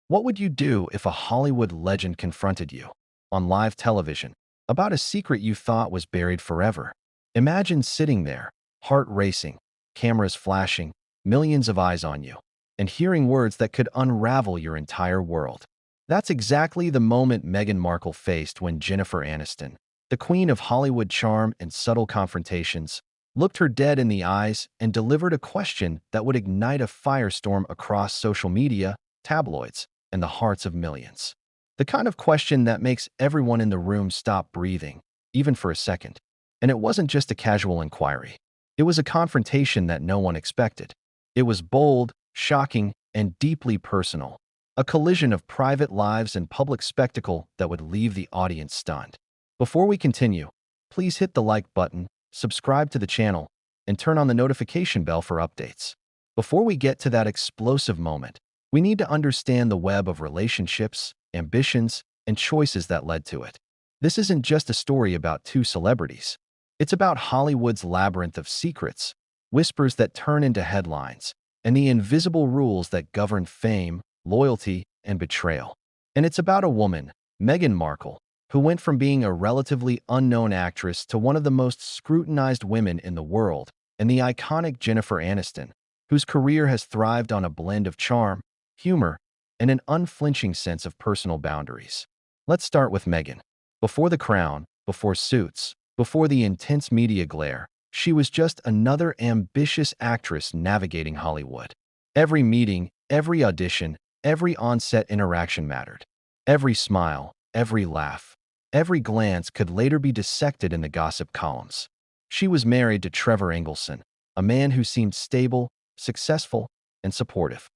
What would you do if a Hollywood legend confronted you on live television about a secret you thought was buried forever? Imagine sitting there, heart racing, cameras flashing, millions of eyes on you, and hearing words that could unravel your entire world. That's exactly the moment Meghan Markle faced when Jennifer Aniston, the queen of Hollywood charm and subtle confrontations, looked her dead in the eyes and delivered a question that would ignite a firestorm across social media, tabloids, and the hearts of millions. The kind of question that makes everyone in the room stop breathing, even for a second. And it wasn't just a casual inquiry. It was a confrontation that no one expected. It was bold, shocking, and deeply personal. A collision of private lives and public spectacle that would leave the audience stunned. Before we continue, please hit the like button, subscribe to the channel, and turn on the notification bell for updates. Before we get to that explosive moment, we need to understand the web of relationships, ambitions, and choices that led to it. This isn't just a story about two celebrities. It's about Hollywood's labyrinth of secrets, whispers that turn into headlines, and the invisible rules that govern fame, loyalty, and betrayal. And it's about a woman, Meghan Markle, who went from being a relatively unknown actress to one of the most scrutinized women in the world, and the iconic Jennifer Aniston, whose career has thrived on a blend of charm, humor, and an unflinching sense of personal boundaries. Let's start with Meghan. Before the crown, before Suits, before the intense media glare, she was just another ambitious actress navigating Hollywood. Every meeting, every audition, every on-set interaction mattered. Every smile, every laugh, every glance could later be dissected in the gossip columns. She was married to Trevor Engelson, a man who seemed stable, successful, and supportive.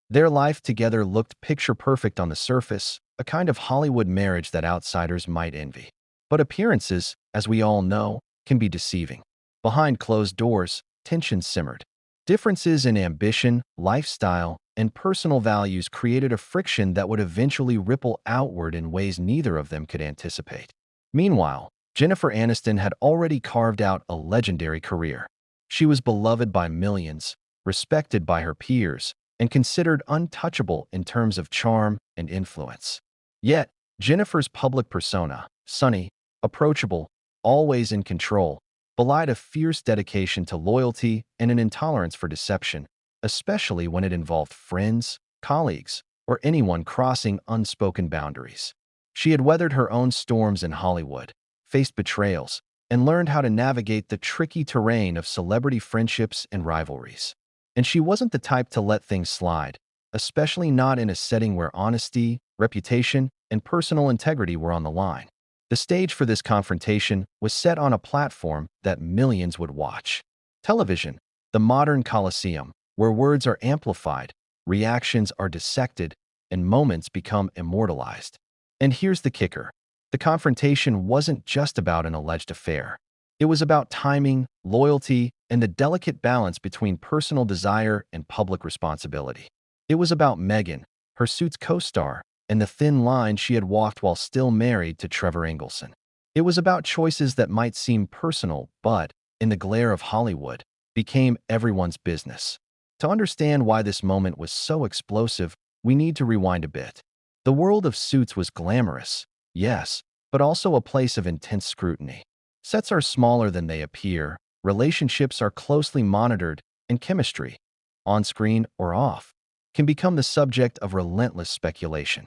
Their life together looked picture-perfect on the surface, a kind of Hollywood marriage that outsiders might envy. But appearances, as we all know, can be deceiving. Behind closed doors, tension simmered. Differences in ambition, lifestyle, and personal values created a friction that would eventually ripple outward in ways neither of them could anticipate. Meanwhile, Jennifer Aniston had already carved out a legendary career. She was beloved by millions, respected by her peers, and considered untouchable in terms of charm and influence. Yet, Jennifer's public persona, sunny, approachable, always in control, belied a fierce dedication to loyalty and an intolerance for deception, especially when it involved friends, colleagues, or anyone crossing unspoken boundaries. She had weathered her own storms in Hollywood, faced betrayals, and learned how to navigate the tricky terrain of celebrity friendships and rivalries. And she wasn't the type to let things slide, especially not in a setting where honesty, reputation, and personal integrity were on the line. The stage for this confrontation was set on a platform that millions would watch. Television, the modern Coliseum, where words are amplified, reactions are dissected, and moments become immortalized. And here's the kicker. The confrontation wasn't just about an alleged affair. It was about timing, loyalty, and the delicate balance between personal desire and public responsibility. It was about Meghan, her Suits co-star, and the thin line she had walked while still married to Trevor Engelson. It was about choices that might seem personal, but, in the glare of Hollywood, became everyone's business. To understand why this moment was so explosive, we need to rewind a bit. The world of Suits was glamorous, yes, but also a place of intense scrutiny. Sets are smaller than they appear, relationships are closely monitored, and chemistry, on-screen or off, can become the subject of relentless speculation.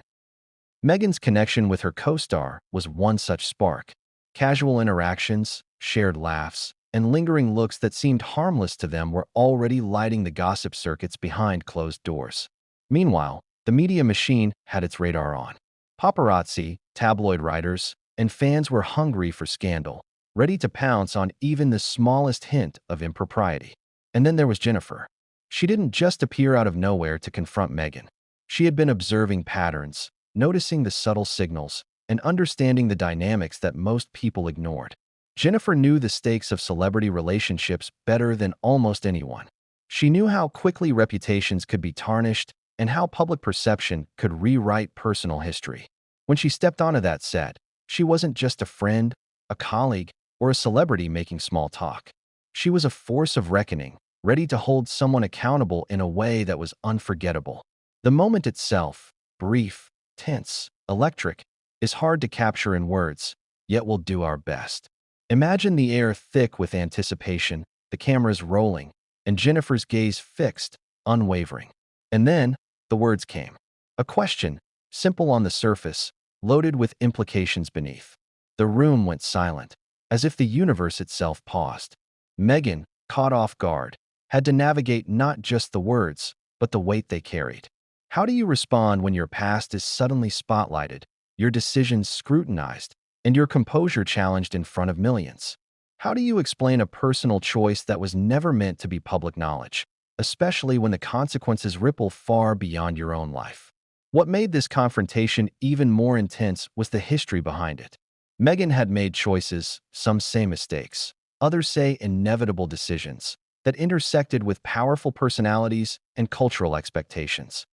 Meghan's connection with her co-star was one such spark. Casual interactions, shared laughs, and lingering looks that seemed harmless to them were already lighting the gossip circuits behind closed doors. Meanwhile, the media machine had its radar on. Paparazzi, tabloid writers, and fans were hungry for scandal, ready to pounce on even the smallest hint of impropriety. And then there was Jennifer. She didn't just appear out of nowhere to confront Meghan. She had been observing patterns, noticing the subtle signals, and understanding the dynamics that most people ignored. Jennifer knew the stakes of celebrity relationships better than almost anyone. She knew how quickly reputations could be tarnished and how public perception could rewrite personal history. When she stepped onto that set, she wasn't just a friend, a colleague, or a celebrity making small talk. She was a force of reckoning, ready to hold someone accountable in a way that was unforgettable. The moment itself, brief, tense, electric, is hard to capture in words, yet we'll do our best. Imagine the air thick with anticipation, the cameras rolling, and Jennifer's gaze fixed, unwavering. And then, the words came. A question, simple on the surface, loaded with implications beneath. The room went silent, as if the universe itself paused. Meghan, caught off guard, had to navigate not just the words, but the weight they carried. How do you respond when your past is suddenly spotlighted, your decisions scrutinized, and your composure challenged in front of millions? How do you explain a personal choice that was never meant to be public knowledge, especially when the consequences ripple far beyond your own life? What made this confrontation even more intense was the history behind it. Meghan had made choices, some say mistakes, others say inevitable decisions, that intersected with powerful personalities and cultural expectations.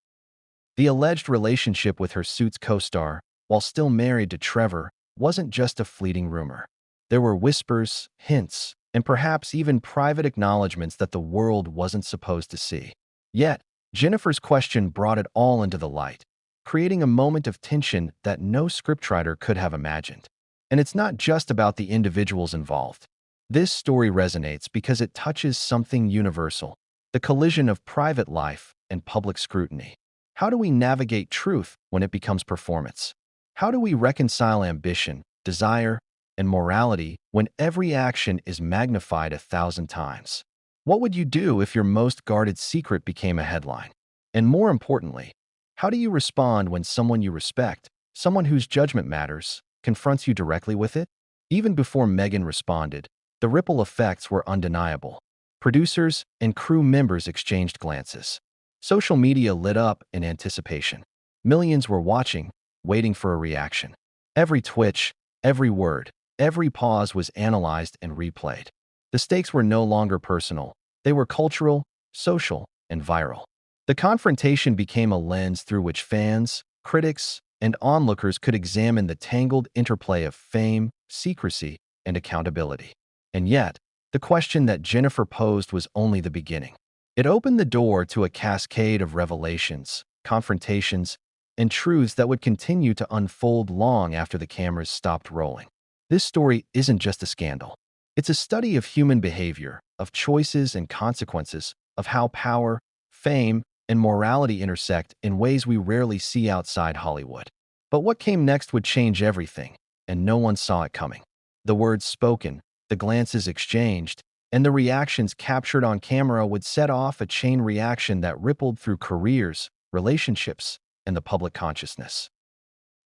The alleged relationship with her Suits co-star, while still married to Trevor, wasn't just a fleeting rumor. There were whispers, hints, and perhaps even private acknowledgments that the world wasn't supposed to see. Yet, Jennifer's question brought it all into the light, creating a moment of tension that no scriptwriter could have imagined. And it's not just about the individuals involved. This story resonates because it touches something universal, the collision of private life and public scrutiny. How do we navigate truth when it becomes performance? How do we reconcile ambition, desire, and morality when every action is magnified 1,000 times? What would you do if your most guarded secret became a headline? And more importantly, how do you respond when someone you respect, someone whose judgment matters, confronts you directly with it? Even before Meghan responded, the ripple effects were undeniable. Producers and crew members exchanged glances. Social media lit up in anticipation. Millions were watching, waiting for a reaction. Every twitch, every word, every pause was analyzed and replayed. The stakes were no longer personal. They were cultural, social, and viral. The confrontation became a lens through which fans, critics, and onlookers could examine the tangled interplay of fame, secrecy, and accountability. And yet, the question that Jennifer posed was only the beginning. It opened the door to a cascade of revelations, confrontations, and truths that would continue to unfold long after the cameras stopped rolling. This story isn't just a scandal. It's a study of human behavior, of choices and consequences, of how power, fame, and morality intersect in ways we rarely see outside Hollywood. But what came next would change everything, and no one saw it coming. The words spoken, the glances exchanged, and the reactions captured on camera would set off a chain reaction that rippled through careers, relationships, and the public consciousness.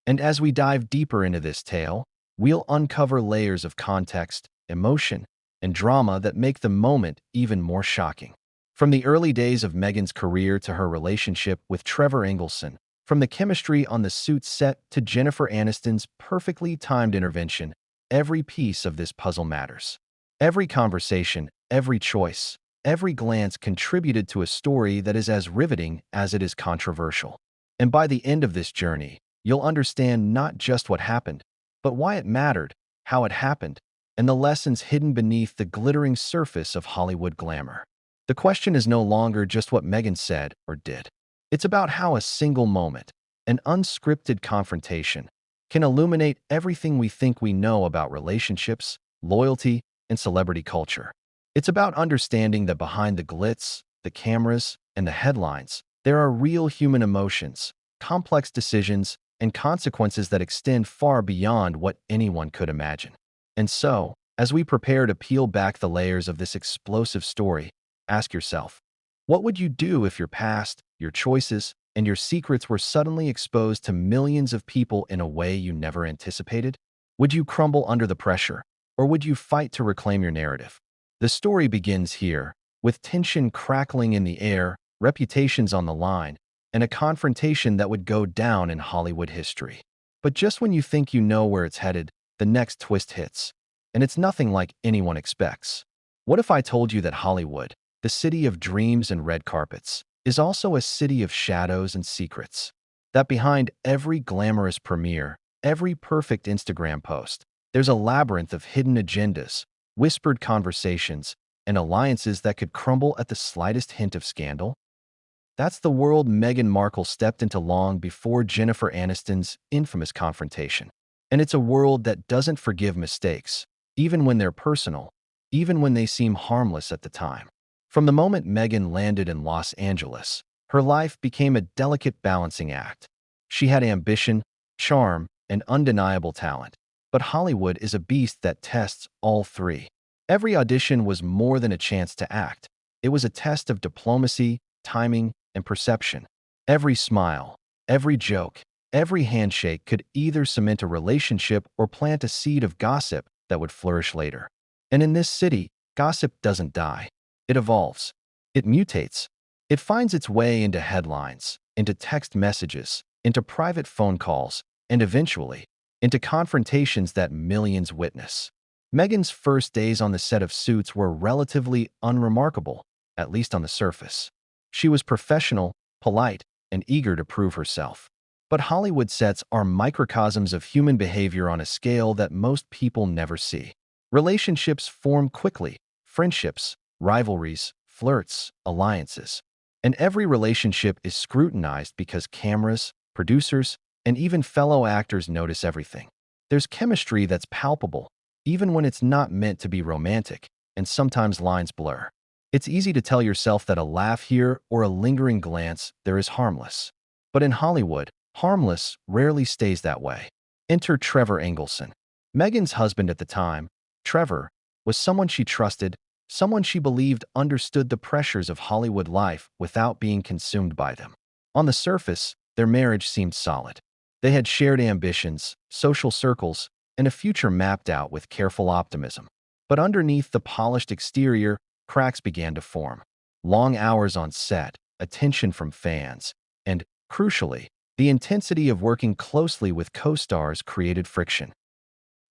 And as we dive deeper into this tale, we'll uncover layers of context, emotion, and drama that make the moment even more shocking. From the early days of Meghan's career to her relationship with Trevor Engelson, from the chemistry on the Suits set to Jennifer Aniston's perfectly timed intervention, every piece of this puzzle matters. Every conversation, every choice, every glance contributed to a story that is as riveting as it is controversial. And by the end of this journey, you'll understand not just what happened, but why it mattered, how it happened, and the lessons hidden beneath the glittering surface of Hollywood glamour. The question is no longer just what Meghan said or did. It's about how a single moment, an unscripted confrontation, can illuminate everything we think we know about relationships, loyalty, and celebrity culture. It's about understanding that behind the glitz, the cameras, and the headlines, there are real human emotions, complex decisions, and consequences that extend far beyond what anyone could imagine. And so, as we prepare to peel back the layers of this explosive story, ask yourself, what would you do if your past, your choices, and your secrets were suddenly exposed to millions of people in a way you never anticipated? Would you crumble under the pressure, or would you fight to reclaim your narrative? The story begins here, with tension crackling in the air, reputations on the line, and a confrontation that would go down in Hollywood history. But just when you think you know where it's headed, the next twist hits. And it's nothing like anyone expects. What if I told you that Hollywood, the city of dreams and red carpets, is also a city of shadows and secrets? That behind every glamorous premiere, every perfect Instagram post, there's a labyrinth of hidden agendas, whispered conversations, and alliances that could crumble at the slightest hint of scandal? That's the world Meghan Markle stepped into long before Jennifer Aniston's infamous confrontation. And it's a world that doesn't forgive mistakes, even when they're personal, even when they seem harmless at the time. From the moment Meghan landed in Los Angeles, her life became a delicate balancing act. She had ambition, charm, and undeniable talent. But Hollywood is a beast that tests all three. Every audition was more than a chance to act. It was a test of diplomacy, timing, and perception. Every smile, every joke, every handshake could either cement a relationship or plant a seed of gossip that would flourish later. And in this city, gossip doesn't die. It evolves. It mutates. It finds its way into headlines, into text messages, into private phone calls, and eventually, into confrontations that millions witness. Meghan's first days on the set of Suits were relatively unremarkable, at least on the surface. She was professional, polite, and eager to prove herself. But Hollywood sets are microcosms of human behavior on a scale that most people never see. Relationships form quickly, friendships, rivalries, flirts, alliances. And every relationship is scrutinized because cameras, producers, and even fellow actors notice everything. There's chemistry that's palpable, even when it's not meant to be romantic, and sometimes lines blur. It's easy to tell yourself that a laugh here or a lingering glance there is harmless. But in Hollywood, harmless rarely stays that way. Enter Trevor Engelson. Meghan's husband at the time, Trevor, was someone she trusted, someone she believed understood the pressures of Hollywood life without being consumed by them. On the surface, their marriage seemed solid. They had shared ambitions, social circles, and a future mapped out with careful optimism. But underneath the polished exterior, cracks began to form. Long hours on set, attention from fans, and, crucially, the intensity of working closely with co-stars created friction.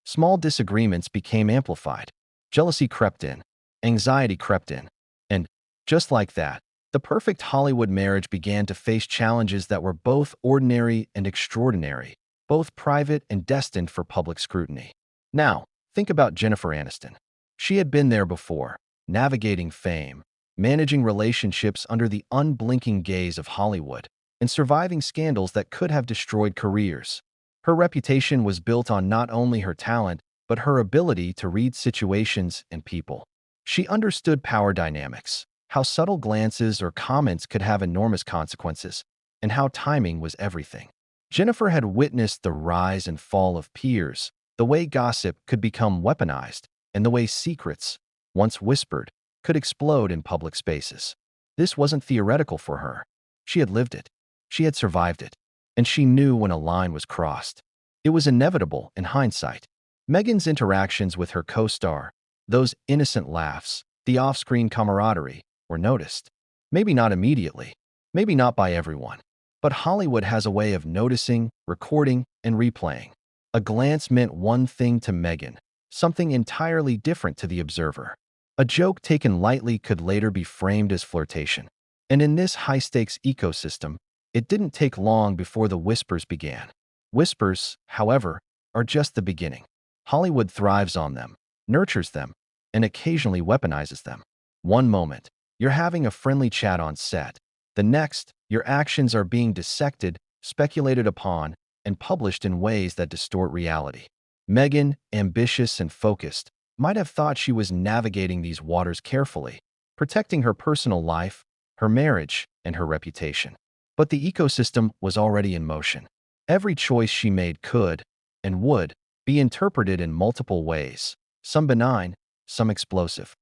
Small disagreements became amplified. Jealousy crept in. Anxiety crept in. And, just like that, the perfect Hollywood marriage began to face challenges that were both ordinary and extraordinary, both private and destined for public scrutiny. Now, think about Jennifer Aniston. She had been there before, navigating fame, managing relationships under the unblinking gaze of Hollywood, and surviving scandals that could have destroyed careers. Her reputation was built on not only her talent, but her ability to read situations and people. She understood power dynamics, how subtle glances or comments could have enormous consequences, and how timing was everything. Jennifer had witnessed the rise and fall of peers, the way gossip could become weaponized, and the way secrets, once whispered, could explode in public spaces. This wasn't theoretical for her. She had lived it. She had survived it. And she knew when a line was crossed. It was inevitable in hindsight. Meghan's interactions with her co-star, those innocent laughs, the off-screen camaraderie, were noticed. Maybe not immediately, maybe not by everyone. But Hollywood has a way of noticing, recording, and replaying. A glance meant one thing to Meghan, something entirely different to the observer. A joke taken lightly could later be framed as flirtation. And in this high-stakes ecosystem, it didn't take long before the whispers began. Whispers, however, are just the beginning. Hollywood thrives on them, nurtures them, and occasionally weaponizes them. One moment, you're having a friendly chat on set. The next, your actions are being dissected, speculated upon, and published in ways that distort reality. Meghan, ambitious and focused, might have thought she was navigating these waters carefully, protecting her personal life, her marriage, and her reputation. But the ecosystem was already in motion. Every choice she made could, and would, be interpreted in multiple ways, some benign, some explosive.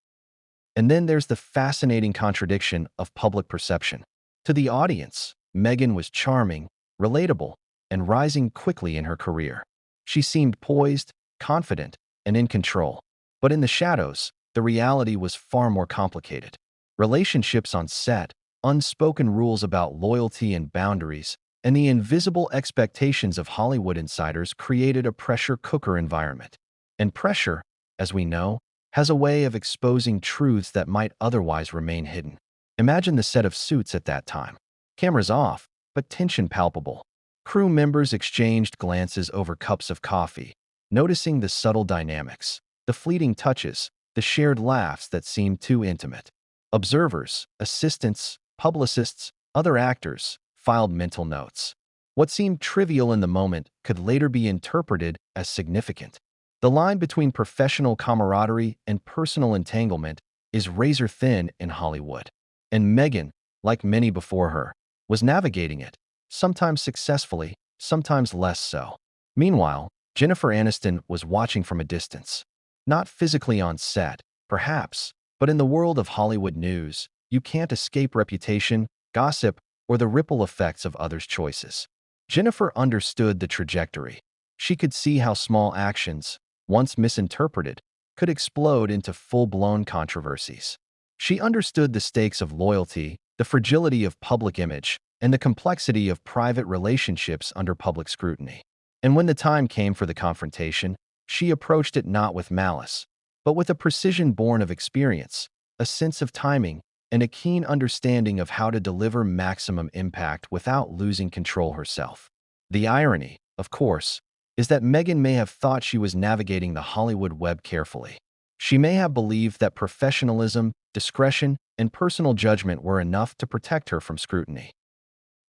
And then there's the fascinating contradiction of public perception. To the audience, Meghan was charming, relatable, and rising quickly in her career. She seemed poised, confident, and in control. But in the shadows, the reality was far more complicated. Relationships on set, unspoken rules about loyalty and boundaries, and the invisible expectations of Hollywood insiders created a pressure cooker environment. And pressure, as we know, has a way of exposing truths that might otherwise remain hidden. Imagine the set of Suits at that time. Cameras off, but tension palpable. Crew members exchanged glances over cups of coffee, noticing the subtle dynamics, the fleeting touches, the shared laughs that seemed too intimate. Observers, assistants, publicists, Other actors filed mental notes. What seemed trivial in the moment could later be interpreted as significant. The line between professional camaraderie and personal entanglement is razor thin in Hollywood. And Meghan, like many before her, was navigating it, sometimes successfully, sometimes less so. Meanwhile, Jennifer Aniston was watching from a distance. Not physically on set, perhaps, but in the world of Hollywood news, you can't escape reputation, gossip, or the ripple effects of others' choices. Jennifer understood the trajectory. She could see how small actions, once misinterpreted, could explode into full-blown controversies. She understood the stakes of loyalty, the fragility of public image, and the complexity of private relationships under public scrutiny. And when the time came for the confrontation, she approached it not with malice, but with a precision born of experience, a sense of timing, and a keen understanding of how to deliver maximum impact without losing control herself. The irony, of course, is that Meghan may have thought she was navigating the Hollywood web carefully. She may have believed that professionalism, discretion, and personal judgment were enough to protect her from scrutiny.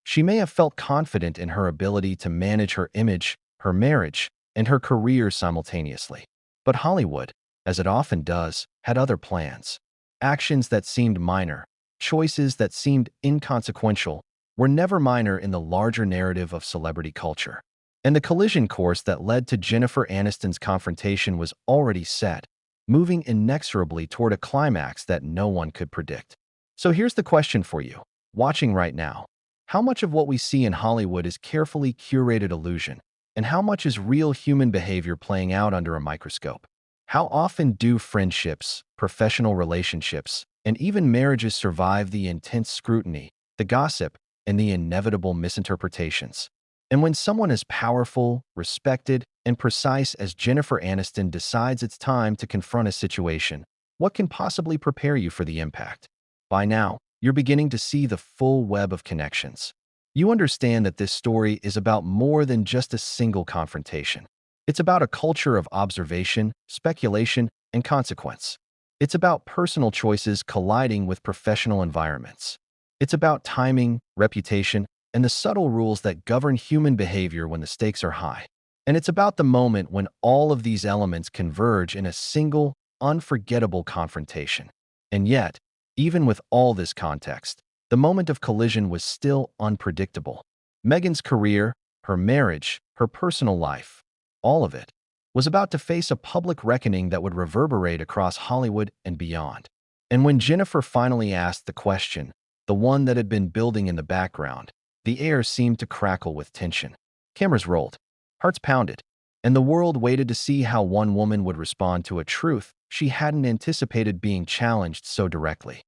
She may have felt confident in her ability to manage her image, her marriage, and her career simultaneously. But Hollywood, as it often does, had other plans. Actions that seemed minor, choices that seemed inconsequential, were never minor in the larger narrative of celebrity culture. And the collision course that led to Jennifer Aniston's confrontation was already set, moving inexorably toward a climax that no one could predict. So here's the question for you, watching right now. How much of what we see in Hollywood is carefully curated illusion, and how much is real human behavior playing out under a microscope? How often do friendships, professional relationships, and even marriages survive the intense scrutiny, the gossip, and the inevitable misinterpretations? And when someone as powerful, respected, and precise as Jennifer Aniston decides it's time to confront a situation, what can possibly prepare you for the impact? By now, you're beginning to see the full web of connections. You understand that this story is about more than just a single confrontation. It's about a culture of observation, speculation, and consequence. It's about personal choices colliding with professional environments. It's about timing, reputation, and the subtle rules that govern human behavior when the stakes are high. And it's about the moment when all of these elements converge in a single, unforgettable confrontation. And yet, even with all this context, the moment of collision was still unpredictable. Meghan's career, her marriage, her personal life, all of it, was about to face a public reckoning that would reverberate across Hollywood and beyond. And when Jennifer finally asked the question, the one that had been building in the background, the air seemed to crackle with tension. Cameras rolled, hearts pounded, and the world waited to see how one woman would respond to a truth she hadn't anticipated being challenged so directly.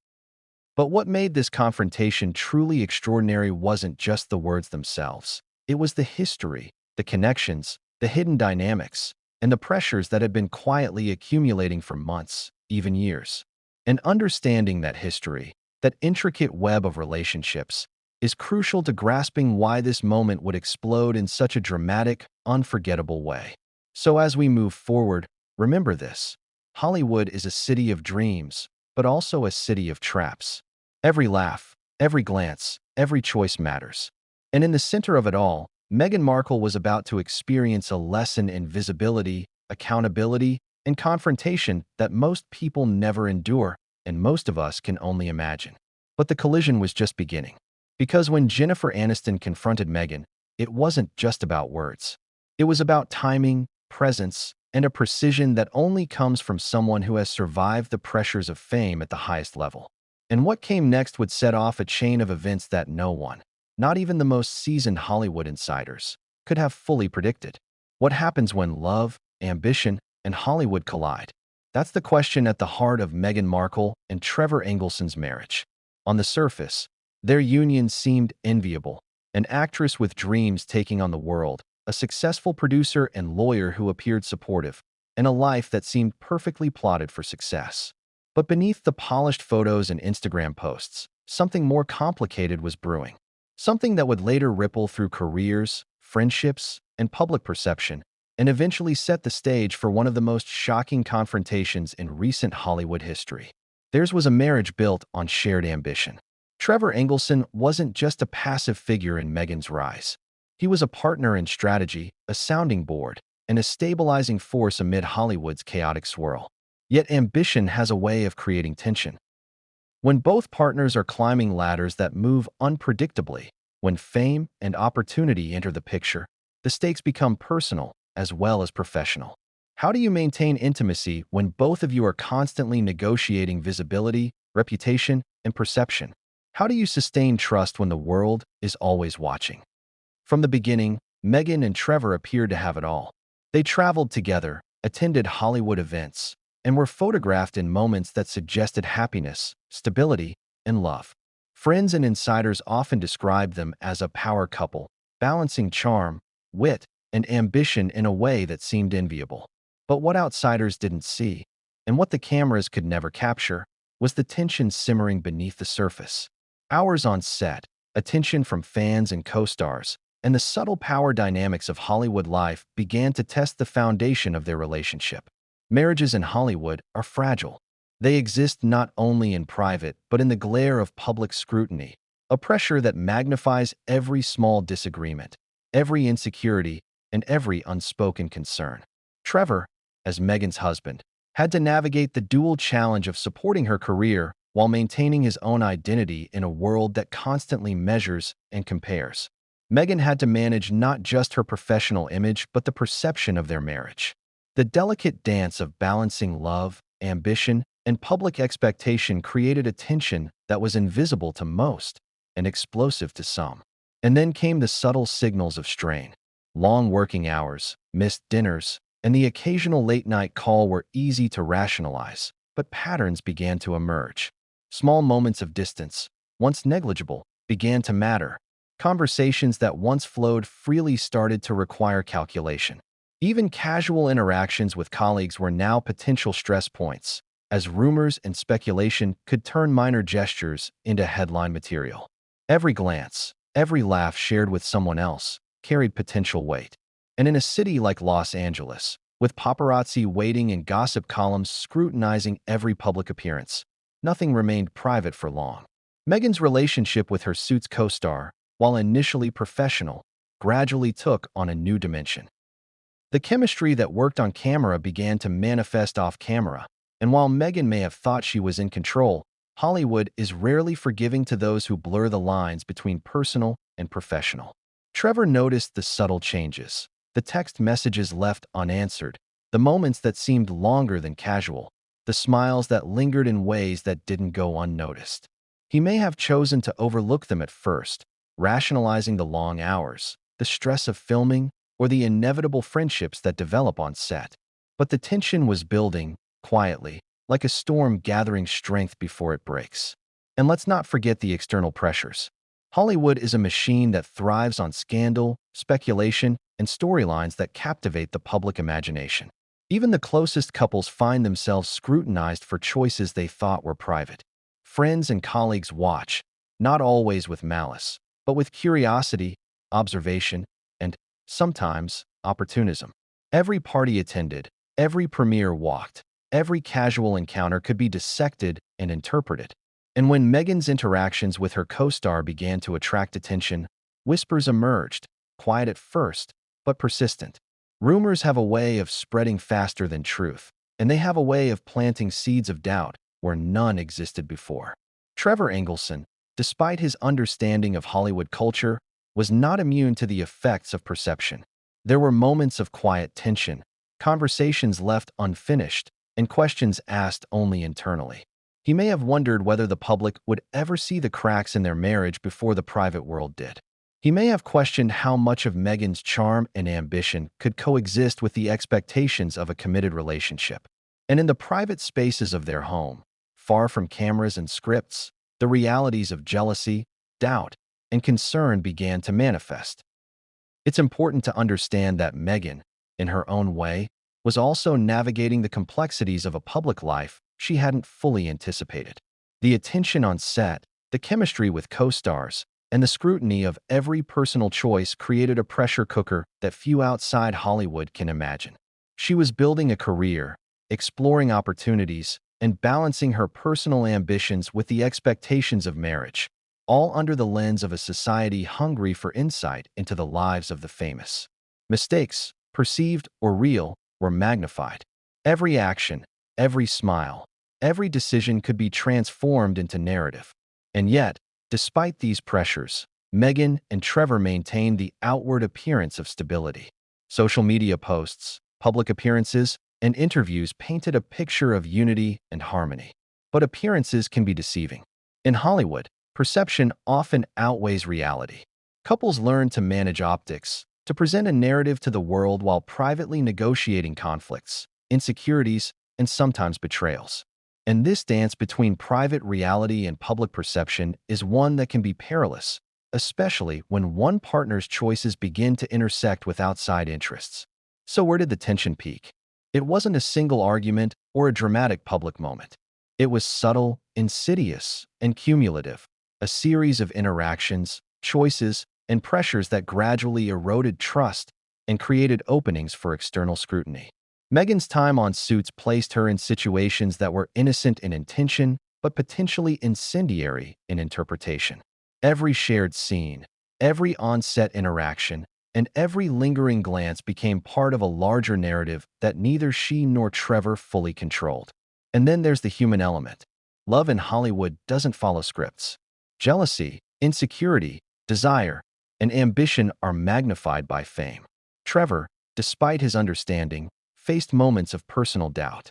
But what made this confrontation truly extraordinary wasn't just the words themselves. It was the history, the connections, the hidden dynamics, and the pressures that had been quietly accumulating for months, even years. And understanding that history, that intricate web of relationships, is crucial to grasping why this moment would explode in such a dramatic, unforgettable way. So as we move forward, remember this. Hollywood is a city of dreams, but also a city of traps. Every laugh, every glance, every choice matters. And in the center of it all, Meghan Markle was about to experience a lesson in visibility, accountability, and confrontation that most people never endure, and most of us can only imagine. But the collision was just beginning. Because when Jennifer Aniston confronted Meghan, it wasn't just about words. It was about timing, presence, and a precision that only comes from someone who has survived the pressures of fame at the highest level. And what came next would set off a chain of events that no one, not even the most seasoned Hollywood insiders, could have fully predicted. What happens when love, ambition, and Hollywood collide? That's the question at the heart of Meghan Markle and Trevor Engelson's marriage. On the surface, their union seemed enviable, an actress with dreams taking on the world, a successful producer and lawyer who appeared supportive, and a life that seemed perfectly plotted for success. But beneath the polished photos and Instagram posts, something more complicated was brewing. Something that would later ripple through careers, friendships, and public perception, and eventually set the stage for one of the most shocking confrontations in recent Hollywood history. Theirs was a marriage built on shared ambition. Trevor Engelson wasn't just a passive figure in Meghan's rise. He was a partner in strategy, a sounding board, and a stabilizing force amid Hollywood's chaotic swirl. Yet ambition has a way of creating tension. When both partners are climbing ladders that move unpredictably, when fame and opportunity enter the picture, the stakes become personal as well as professional. How do you maintain intimacy when both of you are constantly negotiating visibility, reputation, and perception? How do you sustain trust when the world is always watching? From the beginning, Meghan and Trevor appeared to have it all. They traveled together, attended Hollywood events, and were photographed in moments that suggested happiness, stability, and love. Friends and insiders often described them as a power couple, balancing charm, wit, and ambition in a way that seemed enviable. But what outsiders didn't see, and what the cameras could never capture, was the tension simmering beneath the surface. Hours on set, attention from fans and co-stars, and the subtle power dynamics of Hollywood life began to test the foundation of their relationship. Marriages in Hollywood are fragile. They exist not only in private but in the glare of public scrutiny, a pressure that magnifies every small disagreement, every insecurity, and every unspoken concern. Trevor, as Meghan's husband, had to navigate the dual challenge of supporting her career while maintaining his own identity in a world that constantly measures and compares. Meghan had to manage not just her professional image but the perception of their marriage. The delicate dance of balancing love, ambition, and public expectation created a tension that was invisible to most and explosive to some. And then came the subtle signals of strain. Long working hours, missed dinners, and the occasional late-night call were easy to rationalize, but patterns began to emerge. Small moments of distance, once negligible, began to matter. Conversations that once flowed freely started to require calculation. Even casual interactions with colleagues were now potential stress points, as rumors and speculation could turn minor gestures into headline material. Every glance, every laugh shared with someone else, carried potential weight. And in a city like Los Angeles, with paparazzi waiting and gossip columns scrutinizing every public appearance, nothing remained private for long. Meghan's relationship with her Suits co-star, while initially professional, gradually took on a new dimension. The chemistry that worked on camera began to manifest off-camera, and while Meghan may have thought she was in control, Hollywood is rarely forgiving to those who blur the lines between personal and professional. Trevor noticed the subtle changes, the text messages left unanswered, the moments that seemed longer than casual, the smiles that lingered in ways that didn't go unnoticed. He may have chosen to overlook them at first, rationalizing the long hours, the stress of filming, or the inevitable friendships that develop on set. But the tension was building, quietly, like a storm gathering strength before it breaks. And let's not forget the external pressures. Hollywood is a machine that thrives on scandal, speculation, and storylines that captivate the public imagination. Even the closest couples find themselves scrutinized for choices they thought were private. Friends and colleagues watch, not always with malice, but with curiosity, observation, and, sometimes, opportunism. Every party attended, every premiere walked, every casual encounter could be dissected and interpreted. And when Meghan's interactions with her co-star began to attract attention, whispers emerged, quiet at first, but persistent. Rumors have a way of spreading faster than truth, and they have a way of planting seeds of doubt where none existed before. Trevor Engelson, despite his understanding of Hollywood culture, was not immune to the effects of perception. There were moments of quiet tension, conversations left unfinished, and questions asked only internally. He may have wondered whether the public would ever see the cracks in their marriage before the private world did. He may have questioned how much of Meghan's charm and ambition could coexist with the expectations of a committed relationship. And in the private spaces of their home, far from cameras and scripts, the realities of jealousy, doubt, and concern began to manifest. It's important to understand that Meghan, in her own way, was also navigating the complexities of a public life she hadn't fully anticipated. The attention on set, the chemistry with co-stars, and the scrutiny of every personal choice created a pressure cooker that few outside Hollywood can imagine. She was building a career, exploring opportunities, and balancing her personal ambitions with the expectations of marriage, all under the lens of a society hungry for insight into the lives of the famous. Mistakes, perceived or real, were magnified. Every action, every smile, every decision could be transformed into narrative. And yet, despite these pressures, Meghan and Trevor maintained the outward appearance of stability. Social media posts, public appearances, and interviews painted a picture of unity and harmony. But appearances can be deceiving. In Hollywood, perception often outweighs reality. Couples learn to manage optics, to present a narrative to the world while privately negotiating conflicts, insecurities, and sometimes betrayals. And this dance between private reality and public perception is one that can be perilous, especially when one partner's choices begin to intersect with outside interests. So where did the tension peak? It wasn't a single argument or a dramatic public moment. It was subtle, insidious, and cumulative, a series of interactions, choices, and pressures that gradually eroded trust and created openings for external scrutiny. Meghan's time on Suits placed her in situations that were innocent in intention but potentially incendiary in interpretation. Every shared scene, every on-set interaction, and every lingering glance became part of a larger narrative that neither she nor Trevor fully controlled. And then there's the human element. Love in Hollywood doesn't follow scripts. Jealousy, insecurity, desire, and ambition are magnified by fame. Trevor, despite his understanding, faced moments of personal doubt.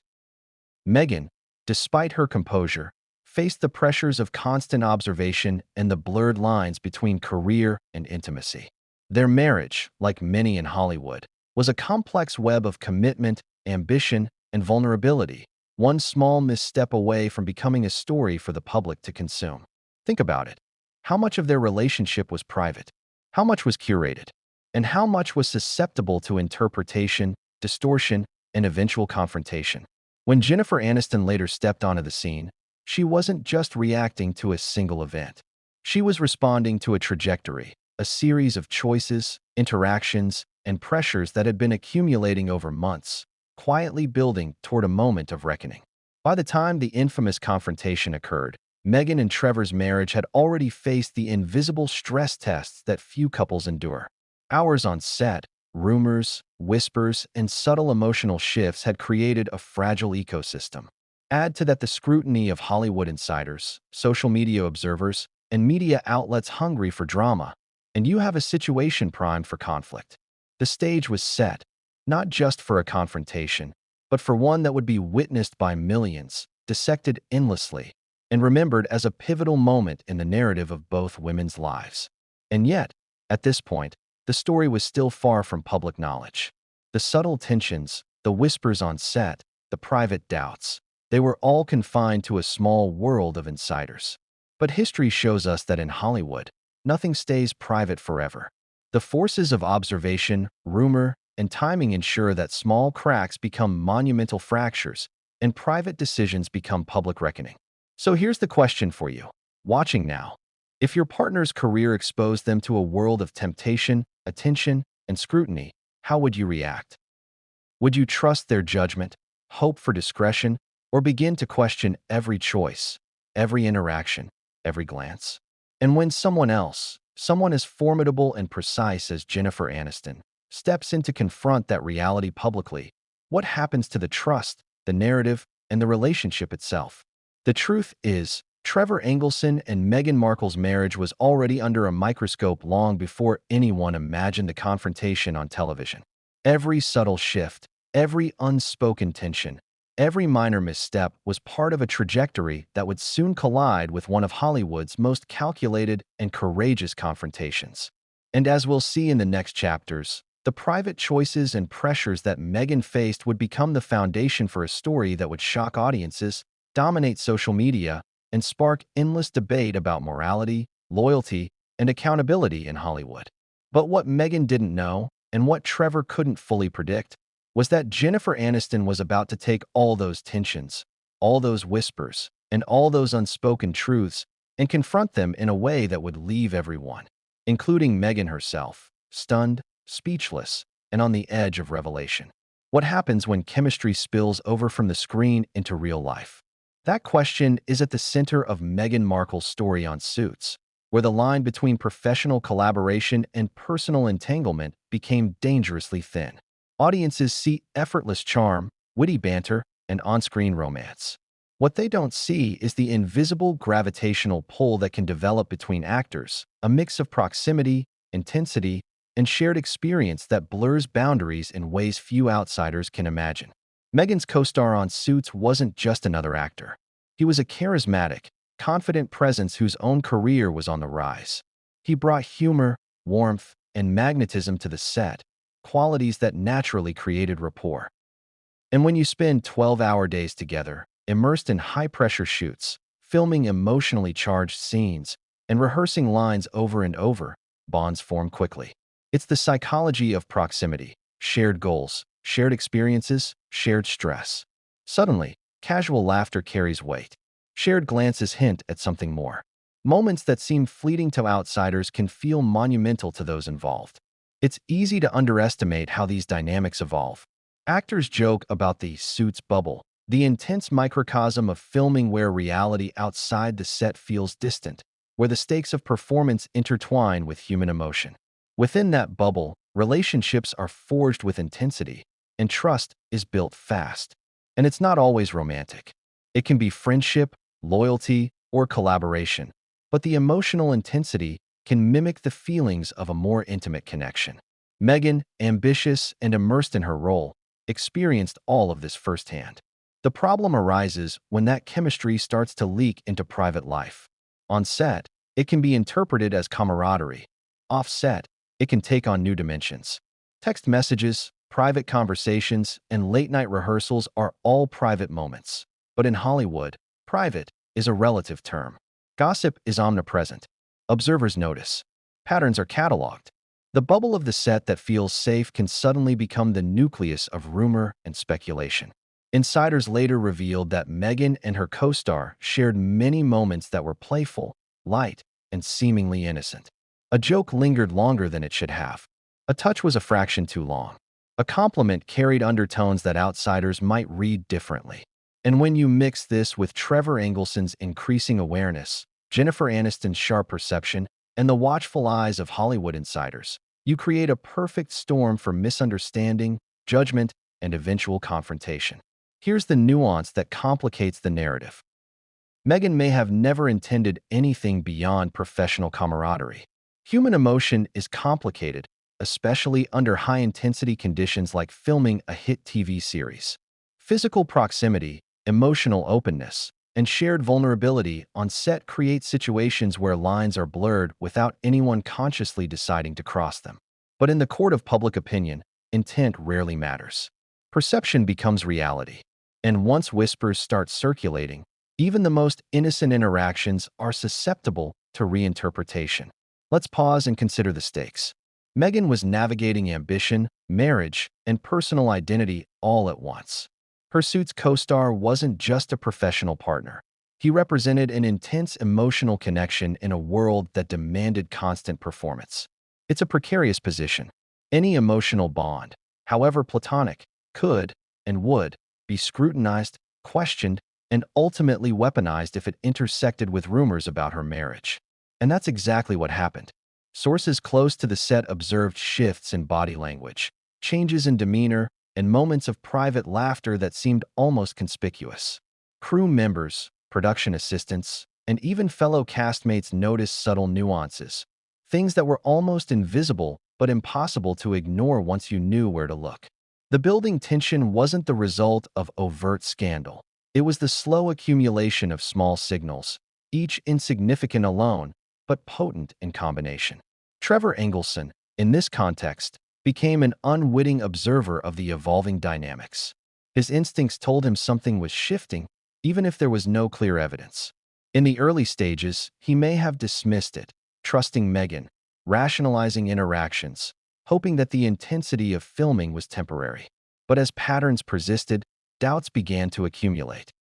Meghan, despite her composure, faced the pressures of constant observation and the blurred lines between career and intimacy. Their marriage, like many in Hollywood, was a complex web of commitment, ambition, and vulnerability, one small misstep away from becoming a story for the public to consume. Think about it. How much of their relationship was private? How much was curated? And how much was susceptible to interpretation, distortion, and eventual confrontation? When Jennifer Aniston later stepped onto the scene, she wasn't just reacting to a single event. She was responding to a trajectory, a series of choices, interactions, and pressures that had been accumulating over months, quietly building toward a moment of reckoning. By the time the infamous confrontation occurred, Meghan and Trevor's marriage had already faced the invisible stress tests that few couples endure. Hours on set, rumors, whispers, and subtle emotional shifts had created a fragile ecosystem. Add to that the scrutiny of Hollywood insiders, social media observers, and media outlets hungry for drama, and you have a situation primed for conflict. The stage was set, not just for a confrontation, but for one that would be witnessed by millions, dissected endlessly, and remembered as a pivotal moment in the narrative of both women's lives. And yet, at this point, the story was still far from public knowledge. The subtle tensions, the whispers on set, the private doubts, they were all confined to a small world of insiders. But history shows us that in Hollywood, nothing stays private forever. The forces of observation, rumor, and timing ensure that small cracks become monumental fractures and private decisions become public reckoning. So here's the question for you, watching now. If your partner's career exposed them to a world of temptation, attention, and scrutiny, how would you react? Would you trust their judgment, hope for discretion, or begin to question every choice, every interaction, every glance? And when someone as formidable and precise as Jennifer Aniston, steps in to confront that reality publicly, what happens to the trust, the narrative, and the relationship itself? The truth is, Trevor Engelson and Meghan Markle's marriage was already under a microscope long before anyone imagined the confrontation on television. Every subtle shift, every unspoken tension, every minor misstep was part of a trajectory that would soon collide with one of Hollywood's most calculated and courageous confrontations. And as we'll see in the next chapters, the private choices and pressures that Meghan faced would become the foundation for a story that would shock audiences, dominate social media, and spark endless debate about morality, loyalty, and accountability in Hollywood. But what Meghan didn't know, and what Trevor couldn't fully predict, was that Jennifer Aniston was about to take all those tensions, all those whispers, and all those unspoken truths and confront them in a way that would leave everyone, including Meghan herself, stunned, speechless, and on the edge of revelation. What happens when chemistry spills over from the screen into real life? That question is at the center of Meghan Markle's story on Suits. where the line between professional collaboration and personal entanglement became dangerously thin. Audiences see effortless charm, witty banter, and on-screen romance. What they don't see is the invisible gravitational pull that can develop between actors, a mix of proximity, intensity, and shared experience that blurs boundaries in ways few outsiders can imagine. Meghan's co-star on Suits wasn't just another actor. He was a charismatic, confident presence whose own career was on the rise. He brought humor, warmth, and magnetism to the set, qualities that naturally created rapport. And when you spend 12-hour days together, immersed in high-pressure shoots, filming emotionally charged scenes, and rehearsing lines over and over, bonds form quickly. It's the psychology of proximity, shared goals, shared experiences, shared stress. Suddenly, casual laughter carries weight. Shared glances hint at something more. Moments that seem fleeting to outsiders can feel monumental to those involved. It's easy to underestimate how these dynamics evolve. Actors joke about the Suits bubble, the intense microcosm of filming where reality outside the set feels distant, where the stakes of performance intertwine with human emotion. Within that bubble, relationships are forged with intensity, and trust is built fast. And it's not always romantic. It can be friendship, loyalty, or collaboration, but the emotional intensity can mimic the feelings of a more intimate connection. Meghan, ambitious and immersed in her role, experienced all of this firsthand. The problem arises when that chemistry starts to leak into private life. On set, it can be interpreted as camaraderie. Off set, it can take on new dimensions. Text messages, private conversations, and late-night rehearsals are all private moments. But in Hollywood, private is a relative term. Gossip is omnipresent. Observers notice. Patterns are cataloged. The bubble of the set that feels safe can suddenly become the nucleus of rumor and speculation. Insiders later revealed that Meghan and her co-star shared many moments that were playful, light, and seemingly innocent. A joke lingered longer than it should have. A touch was a fraction too long. A compliment carried undertones that outsiders might read differently. And when you mix this with Trevor Engelson's increasing awareness, Jennifer Aniston's sharp perception, and the watchful eyes of Hollywood insiders, you create a perfect storm for misunderstanding, judgment, and eventual confrontation. Here's the nuance that complicates the narrative. Meghan may have never intended anything beyond professional camaraderie. Human emotion is complicated, especially under high-intensity conditions like filming a hit TV series. Physical proximity, emotional openness, and shared vulnerability on set create situations where lines are blurred without anyone consciously deciding to cross them. But in the court of public opinion, intent rarely matters. Perception becomes reality. And once whispers start circulating, even the most innocent interactions are susceptible to reinterpretation. Let's pause and consider the stakes. Meghan was navigating ambition, marriage, and personal identity all at once. Her Suits co-star wasn't just a professional partner. He represented an intense emotional connection in a world that demanded constant performance. It's a precarious position. Any emotional bond, however platonic, could and would be scrutinized, questioned, and ultimately weaponized if it intersected with rumors about her marriage. And that's exactly what happened. Sources close to the set observed shifts in body language, changes in demeanor, and moments of private laughter that seemed almost conspicuous. Crew members, production assistants, and even fellow castmates noticed subtle nuances, things that were almost invisible but impossible to ignore once you knew where to look. The building tension wasn't the result of overt scandal. It was the slow accumulation of small signals, each insignificant alone, but potent in combination. Trevor Engelson, in this context, became an unwitting observer of the evolving dynamics. His instincts told him something was shifting, even if there was no clear evidence. In the early stages, he may have dismissed it, trusting Meghan, rationalizing interactions, hoping that the intensity of filming was temporary. But as patterns persisted, doubts began to accumulate.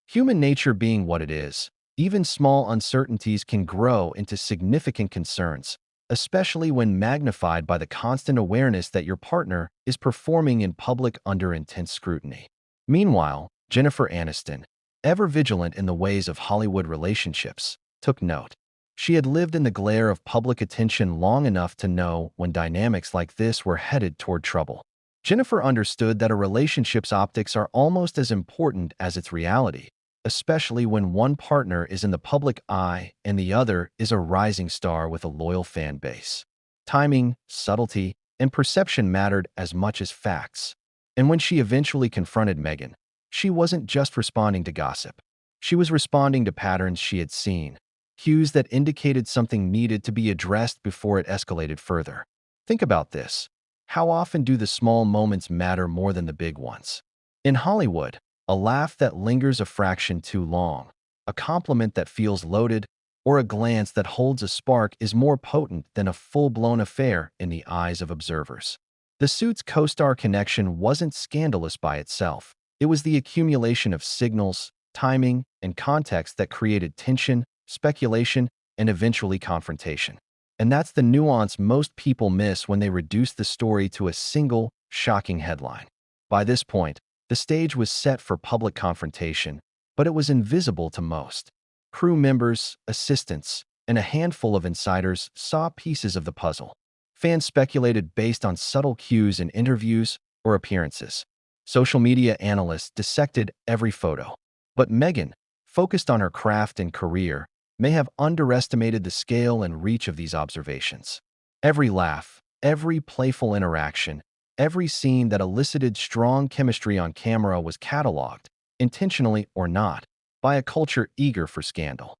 Human nature being what it is, even small uncertainties can grow into significant concerns, especially when magnified by the constant awareness that your partner is performing in public under intense scrutiny. Meanwhile, Jennifer Anniston, ever vigilant in the ways of Hollywood relationships, took note. She had lived in the glare of public attention long enough to know when dynamics like this were headed toward trouble. Jennifer understood that a relationship's optics are almost as important as its reality, especially when one partner is in the public eye and the other is a rising star with a loyal fan base. Timing, subtlety, and perception mattered as much as facts. And when she eventually confronted Meghan, she wasn't just responding to gossip. She was responding to patterns she had seen, cues that indicated something needed to be addressed before it escalated further. Think about this. How often do the small moments matter more than the big ones? In Hollywood, a laugh that lingers a fraction too long, a compliment that feels loaded, or a glance that holds a spark is more potent than a full-blown affair in the eyes of observers. The Suits co-star connection wasn't scandalous by itself. It was the accumulation of signals, timing, and context that created tension, speculation, and eventually confrontation. And that's the nuance most people miss when they reduce the story to a single, shocking headline. By this point, the stage was set for public confrontation, but it was invisible to most. Crew members, assistants, and a handful of insiders saw pieces of the puzzle. Fans speculated based on subtle cues in interviews or appearances. Social media analysts dissected every photo. But Meghan, focused on her craft and career, may have underestimated the scale and reach of these observations. Every laugh, every playful interaction, every scene that elicited strong chemistry on camera was cataloged, intentionally or not, by a culture eager for scandal.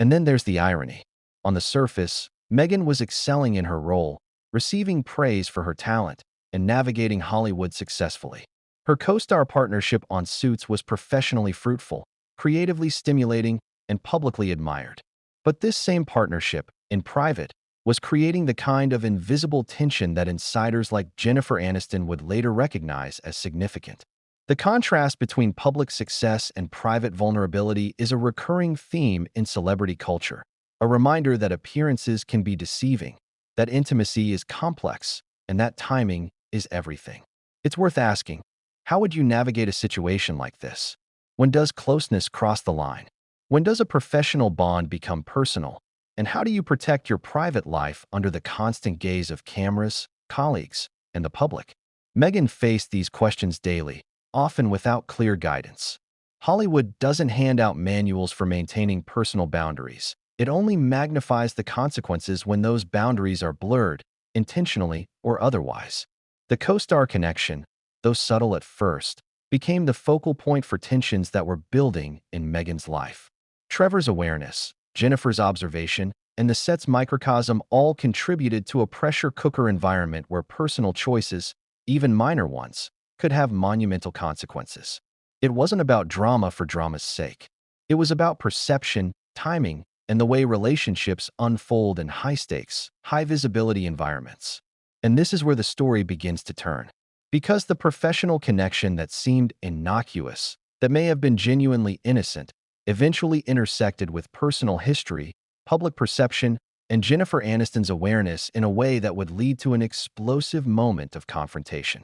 And then there's the irony. On the surface, Meghan was excelling in her role, receiving praise for her talent, and navigating Hollywood successfully. Her co-star partnership on Suits was professionally fruitful, creatively stimulating, and publicly admired. But this same partnership, in private, was creating the kind of invisible tension that insiders like Jennifer Aniston would later recognize as significant. The contrast between public success and private vulnerability is a recurring theme in celebrity culture, a reminder that appearances can be deceiving, that intimacy is complex, and that timing is everything. It's worth asking, how would you navigate a situation like this? When does closeness cross the line? When does a professional bond become personal? And how do you protect your private life under the constant gaze of cameras, colleagues, and the public? Meghan faced these questions daily, often without clear guidance. Hollywood doesn't hand out manuals for maintaining personal boundaries. It only magnifies the consequences when those boundaries are blurred, intentionally or otherwise. The co-star connection, though subtle at first, became the focal point for tensions that were building in Meghan's life. Trevor's awareness, Jennifer's observation, and the set's microcosm all contributed to a pressure cooker environment where personal choices, even minor ones, could have monumental consequences. It wasn't about drama for drama's sake. It was about perception, timing, and the way relationships unfold in high-stakes, high-visibility environments. And this is where the story begins to turn. Because the professional connection that seemed innocuous, that may have been genuinely innocent, eventually intersected with personal history, public perception, and Jennifer Aniston's awareness in a way that would lead to an explosive moment of confrontation.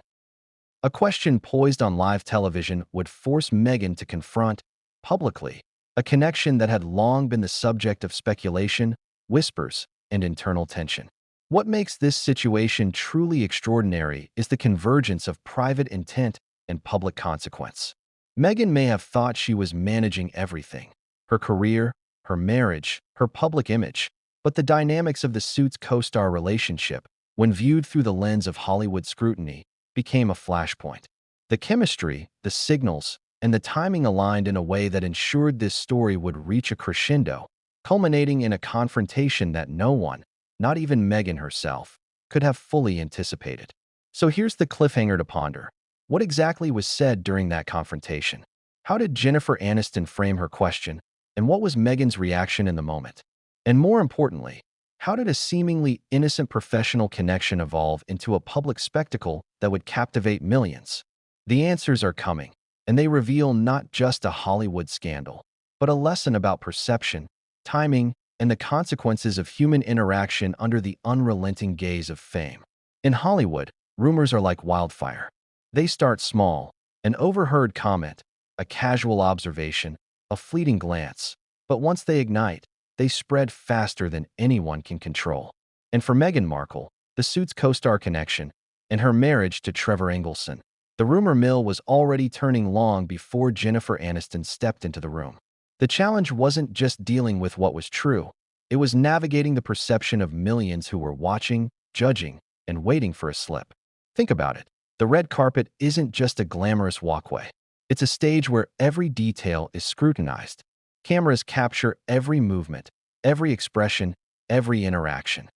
A question poised on live television would force Meghan to confront, publicly, a connection that had long been the subject of speculation, whispers, and internal tension. What makes this situation truly extraordinary is the convergence of private intent and public consequence. Meghan may have thought she was managing everything, her career, her marriage, her public image, but the dynamics of the Suits co-star relationship, when viewed through the lens of Hollywood scrutiny, became a flashpoint. The chemistry, the signals, and the timing aligned in a way that ensured this story would reach a crescendo, culminating in a confrontation that no one, not even Meghan herself, could have fully anticipated. So here's the cliffhanger to ponder. What exactly was said during that confrontation? How did Jennifer Aniston frame her question, and what was Meghan's reaction in the moment? And more importantly, how did a seemingly innocent professional connection evolve into a public spectacle that would captivate millions? The answers are coming, and they reveal not just a Hollywood scandal, but a lesson about perception, timing, and the consequences of human interaction under the unrelenting gaze of fame. In Hollywood, rumors are like wildfire. They start small, an overheard comment, a casual observation, a fleeting glance. But once they ignite, they spread faster than anyone can control. And for Meghan Markle, the Suits co-star connection, and her marriage to Trevor Engelson, the rumor mill was already turning long before Jennifer Aniston stepped into the room. The challenge wasn't just dealing with what was true. It was navigating the perception of millions who were watching, judging, and waiting for a slip. Think about it. The red carpet isn't just a glamorous walkway. It's a stage where every detail is scrutinized. Cameras capture every movement, every expression, every interaction.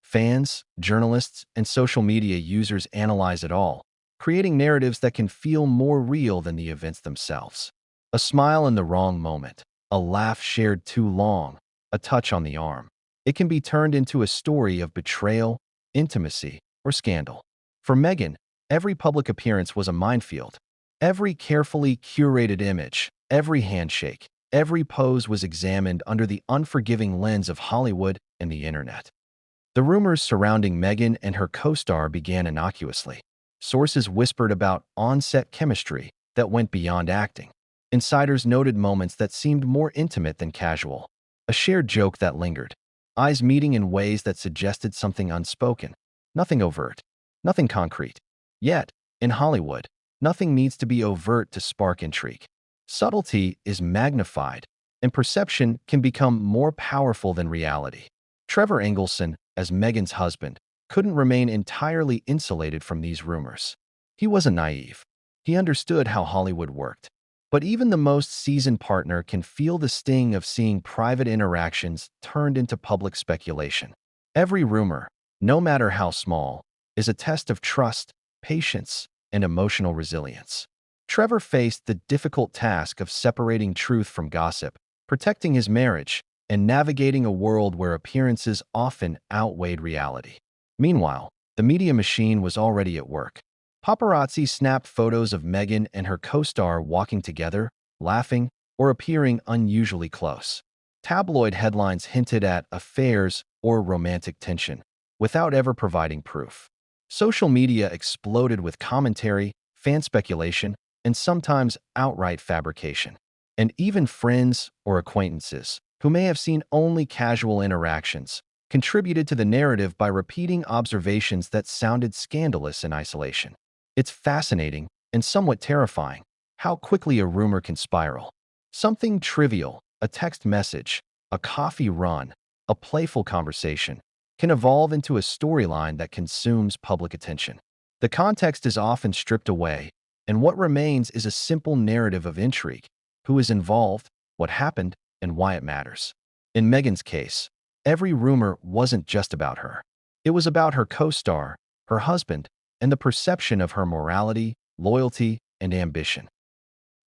Fans, journalists, and social media users analyze it all, creating narratives that can feel more real than the events themselves. A smile in the wrong moment, a laugh shared too long, a touch on the arm. It can be turned into a story of betrayal, intimacy, or scandal. For Meghan, every public appearance was a minefield. Every carefully curated image, every handshake, every pose was examined under the unforgiving lens of Hollywood and the internet. The rumors surrounding Meghan and her co-star began innocuously. Sources whispered about on-set chemistry that went beyond acting. Insiders noted moments that seemed more intimate than casual. A shared joke that lingered. Eyes meeting in ways that suggested something unspoken. Nothing overt. Nothing concrete. Yet, in Hollywood, nothing needs to be overt to spark intrigue. Subtlety is magnified, and perception can become more powerful than reality. Trevor Engelson, as Meghan's husband, couldn't remain entirely insulated from these rumors. He wasn't naive. He understood how Hollywood worked. But even the most seasoned partner can feel the sting of seeing private interactions turned into public speculation. Every rumor, no matter how small, is a test of trust, patience, and emotional resilience. Trevor faced the difficult task of separating truth from gossip, protecting his marriage, and navigating a world where appearances often outweighed reality. Meanwhile, the media machine was already at work. Paparazzi snapped photos of Meghan and her co-star walking together, laughing, or appearing unusually close. Tabloid headlines hinted at affairs or romantic tension, without ever providing proof. Social media exploded with commentary, fan speculation, and sometimes outright fabrication. And even friends or acquaintances, who may have seen only casual interactions, contributed to the narrative by repeating observations that sounded scandalous in isolation. It's fascinating and somewhat terrifying how quickly a rumor can spiral. Something trivial, a text message, a coffee run, a playful conversation, can evolve into a storyline that consumes public attention. The context is often stripped away, and what remains is a simple narrative of intrigue: who is involved, what happened, and why it matters. In Meghan's case, every rumor wasn't just about her. It was about her co-star, her husband, and the perception of her morality, loyalty, and ambition.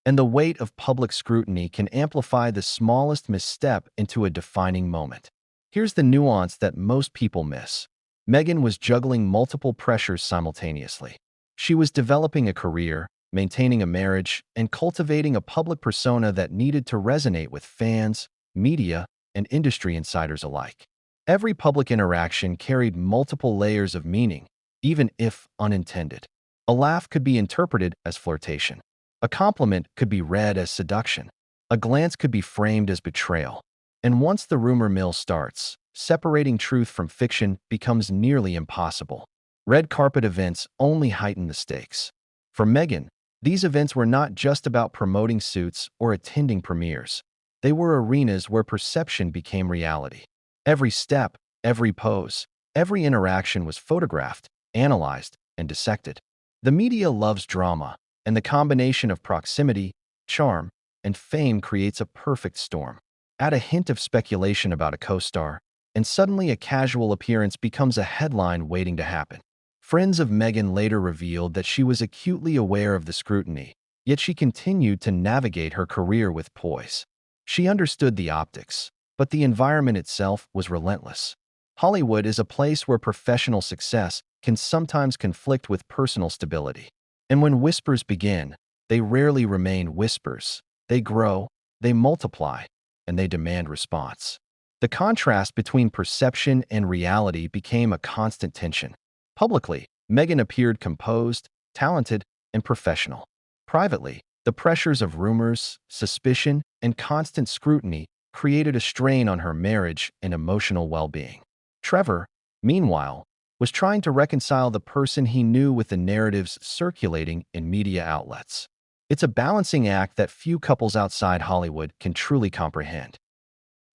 And the weight of public scrutiny can amplify the smallest misstep into a defining moment. Here's the nuance that most people miss. Meghan was juggling multiple pressures simultaneously. She was developing a career, maintaining a marriage, and cultivating a public persona that needed to resonate with fans, media, and industry insiders alike. Every public interaction carried multiple layers of meaning, even if unintended. A laugh could be interpreted as flirtation. A compliment could be read as seduction. A glance could be framed as betrayal. And once the rumor mill starts, separating truth from fiction becomes nearly impossible. Red carpet events only heighten the stakes. For Meghan, these events were not just about promoting suits or attending premieres. They were arenas where perception became reality. Every step, every pose, every interaction was photographed, analyzed, and dissected. The media loves drama, and the combination of proximity, charm, and fame creates a perfect storm. Add a hint of speculation about a co-star, and suddenly a casual appearance becomes a headline waiting to happen. Friends of Meghan later revealed that she was acutely aware of the scrutiny, yet she continued to navigate her career with poise. She understood the optics, but the environment itself was relentless. Hollywood is a place where professional success can sometimes conflict with personal stability. And when whispers begin, they rarely remain whispers. They grow, they multiply, and they demand response. The contrast between perception and reality became a constant tension. Publicly, Meghan appeared composed, talented, and professional. Privately, the pressures of rumors, suspicion, and constant scrutiny created a strain on her marriage and emotional well-being. Trevor, meanwhile, was trying to reconcile the person he knew with the narratives circulating in media outlets. It's a balancing act that few couples outside Hollywood can truly comprehend.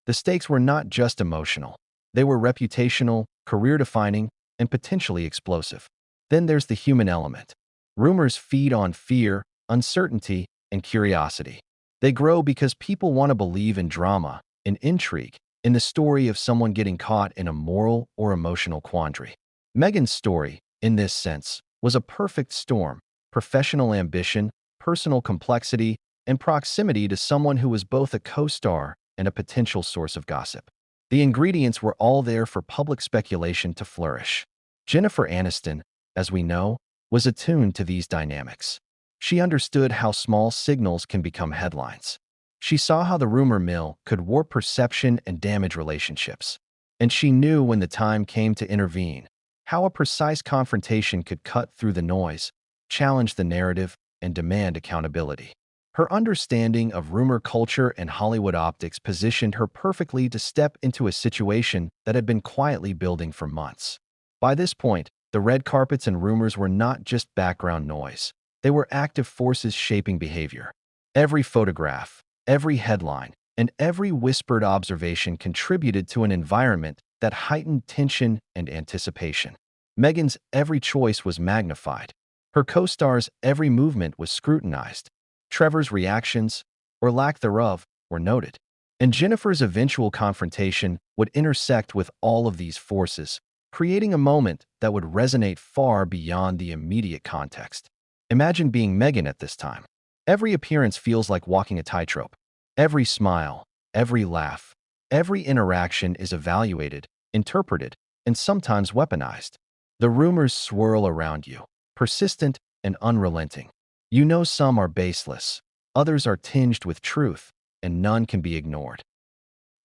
The stakes were not just emotional. They were reputational, career-defining, and potentially explosive. Then there's the human element. Rumors feed on fear, uncertainty, and curiosity. They grow because people want to believe in drama, in intrigue, in the story of someone getting caught in a moral or emotional quandary. Meghan's story, in this sense, was a perfect storm: professional ambition, personal complexity, and proximity to someone who was both a co-star and a potential source of gossip. The ingredients were all there for public speculation to flourish. Jennifer Aniston, as we know, was attuned to these dynamics. She understood how small signals can become headlines. She saw how the rumor mill could warp perception and damage relationships. And she knew when the time came to intervene, how a precise confrontation could cut through the noise, challenge the narrative, and demand accountability. Her understanding of rumor culture and Hollywood optics positioned her perfectly to step into a situation that had been quietly building for months. By this point, the red carpets and rumors were not just background noise. They were active forces shaping behavior. Every photograph, every headline, and every whispered observation contributed to an environment that heightened tension and anticipation. Meghan's every choice was magnified. Her co-star's every movement was scrutinized. Trevor's reactions, or lack thereof, were noted. And Jennifer's eventual confrontation would intersect with all of these forces, creating a moment that would resonate far beyond the immediate context. Imagine being Meghan at this time. Every appearance feels like walking a tightrope. Every smile, every laugh, every interaction is evaluated, interpreted, and sometimes weaponized. The rumors swirl around you, persistent and unrelenting. You know some are baseless, others are tinged with truth, and none can be ignored.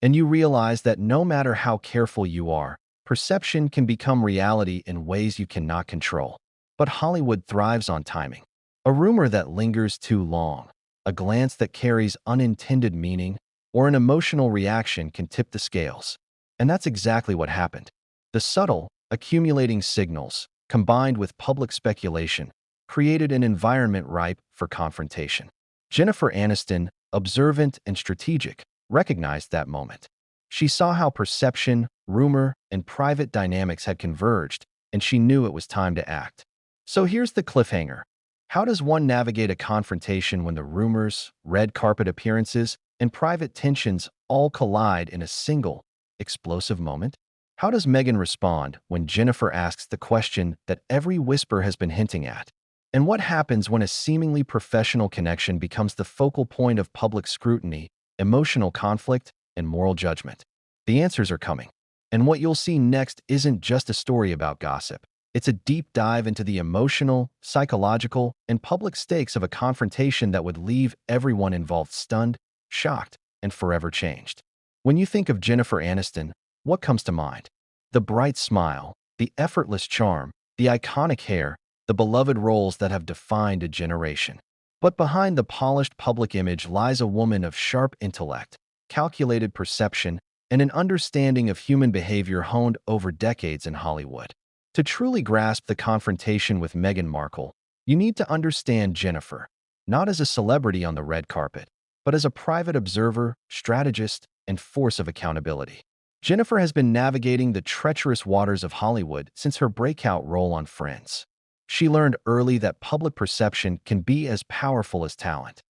And you realize that no matter how careful you are, perception can become reality in ways you cannot control. But Hollywood thrives on timing. A rumor that lingers too long, a glance that carries unintended meaning, or an emotional reaction can tip the scales. And that's exactly what happened. The subtle, accumulating signals, combined with public speculation, created an environment ripe for confrontation. Jennifer Aniston, observant and strategic, recognized that moment. She saw how perception, rumor, and private dynamics had converged, and she knew it was time to act. So here's the cliffhanger. How does one navigate a confrontation when the rumors, red carpet appearances, and private tensions all collide in a single, explosive moment? How does Meghan respond when Jennifer asks the question that every whisper has been hinting at? And what happens when a seemingly professional connection becomes the focal point of public scrutiny, emotional conflict, and moral judgment? The answers are coming. And what you'll see next isn't just a story about gossip. It's a deep dive into the emotional, psychological, and public stakes of a confrontation that would leave everyone involved stunned, shocked, and forever changed. When you think of Jennifer Aniston, what comes to mind? The bright smile, the effortless charm, the iconic hair, the beloved roles that have defined a generation. But behind the polished public image lies a woman of sharp intellect, calculated perception, and an understanding of human behavior honed over decades in Hollywood. To truly grasp the confrontation with Meghan Markle, you need to understand Jennifer, not as a celebrity on the red carpet, but as a private observer, strategist, and force of accountability. Jennifer has been navigating the treacherous waters of Hollywood since her breakout role on Friends. She learned early that public perception can be as powerful as talent.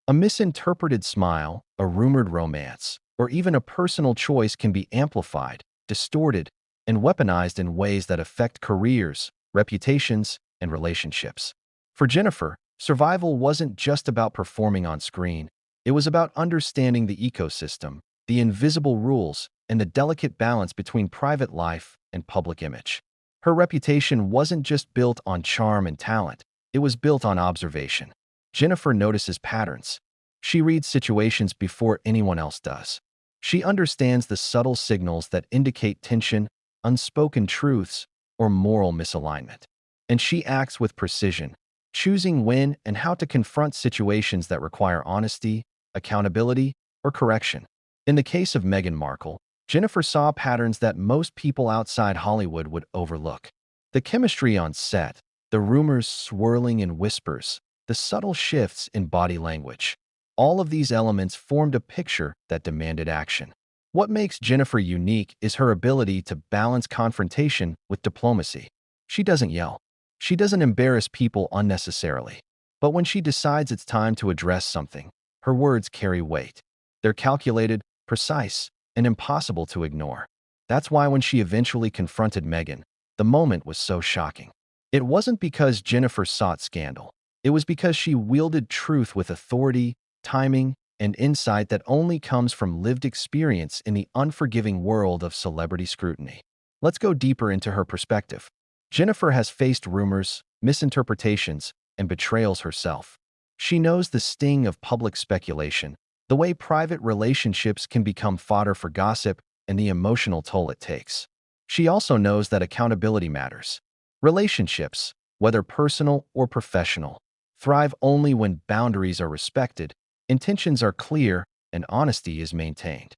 A misinterpreted smile, a rumored romance, or even a personal choice can be amplified, distorted, and weaponized in ways that affect careers, reputations, and relationships. For Jennifer, survival wasn't just about performing on screen. It was about understanding the ecosystem, the invisible rules, and the delicate balance between private life and public image. Her reputation wasn't just built on charm and talent, it was built on observation. Jennifer notices patterns. She reads situations before anyone else does. She understands the subtle signals that indicate tension, unspoken truths, or moral misalignment. And she acts with precision, choosing when and how to confront situations that require honesty, accountability, or correction. In the case of Meghan Markle, Jennifer saw patterns that most people outside Hollywood would overlook. The chemistry on set, the rumors swirling in whispers, the subtle shifts in body language. All of these elements formed a picture that demanded action. What makes Jennifer unique is her ability to balance confrontation with diplomacy. She doesn't yell. She doesn't embarrass people unnecessarily. But when she decides it's time to address something, her words carry weight. They're calculated, precise, and impossible to ignore. That's why when she eventually confronted Meghan, the moment was so shocking. It wasn't because Jennifer sought scandal. It was because she wielded truth with authority, timing, and insight that only comes from lived experience in the unforgiving world of celebrity scrutiny. Let's go deeper into her perspective. Jennifer has faced rumors, misinterpretations, and betrayals herself. She knows the sting of public speculation, the way private relationships can become fodder for gossip, and the emotional toll it takes. She also knows that accountability matters. Relationships, whether personal or professional, thrive only when boundaries are respected, intentions are clear, and honesty is maintained.